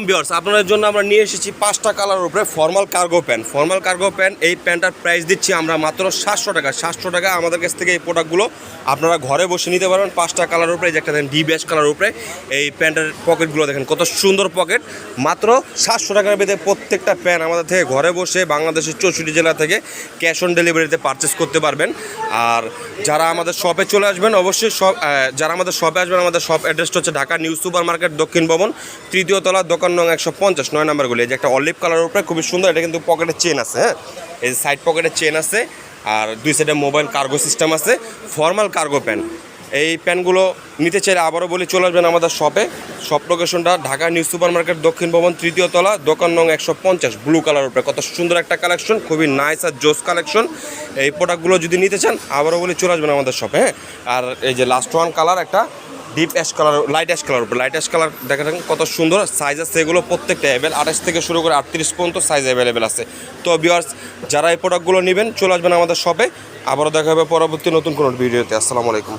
Viewers আপনাদের জন্য আমরা নিয়ে এসেছি 5টা কালারের উপরে ফর্মাল কার্গো প্যান্ট। এই প্যান্টটার প্রাইস দিচ্ছি আমরা মাত্র 700 টাকা। আমাদের কাছ থেকে এই প্রোডাক্টগুলো আপনারা ঘরে বসে নিতে পারবেন। 5টা কালারের উপরে, যে একটা দেখেন ডি বেস কালারের উপরে, এই প্যান্টের পকেটগুলো দেখেন কত সুন্দর পকেট। মাত্র 700 টাকার ভিতরে প্রত্যেকটা প্যান্ট আমাদের থেকে ঘরে বসে বাংলাদেশের 64 জেলা থেকে ক্যাশ অন ডেলিভারিতে পারচেস করতে পারবেন। আর যারা আমাদের শপে চলে আসবেন, অবশ্যই যারা আমাদের শপে আসবেন, আমাদের শপ অ্যাড্রেসটা হচ্ছে ঢাকা নিউ সুপার মার্কেট দক্ষিণ ভবন, 3য় তলা, দোকান নং 150, 9 নাম্বারগুলি। এই যে একটা অলিভ কালারের উপরে খুবই সুন্দর, এটা কিন্তু পকেটের চেন আছে। হ্যাঁ, এই যে সাইড পকেটের চেন আছে, আর দুই সাইডে মোবাইল কার্গো সিস্টেম আছে। ফর্মাল কার্গো প্যান্ট, এই প্যান্টগুলো নিতে চাইলে আবারও বলি চলে আসবেন আমাদের শপে। শপ লোকেশনটা ঢাকা নিউ সুপার মার্কেট দক্ষিণ ভবন, 3য় তলা, দোকান নং 150, ব্লু কালারের উপরে। কত সুন্দর একটা কালেকশন, খুবই নাইস আর জোস কালেকশন। এই প্রোডাক্টগুলো যদি নিতে চান আবারও বলি চলে আসবেন আমাদের শপে। হ্যাঁ, আর এই যে লাস্ট ওয়ান কালার, একটা deep ash colour, light ash colour উপরে, লাইট অ্যাশ কালার দেখা থাকেন কত সুন্দর সাইজ আছে। এগুলো প্রত্যেকটা অ্যাভেল 28 থেকে শুরু করে 38 পর্যন্ত সাইজ অ্যাভেলেবেল আছে। তো ভিউয়ার্স, যারা এই প্রোডাক্টগুলো নেবেন চলে আসবেন আমাদের শপে। আবারও দেখা হবে পরবর্তী নতুন কোনো ভিডিওতে। আসসালামু আলাইকুম।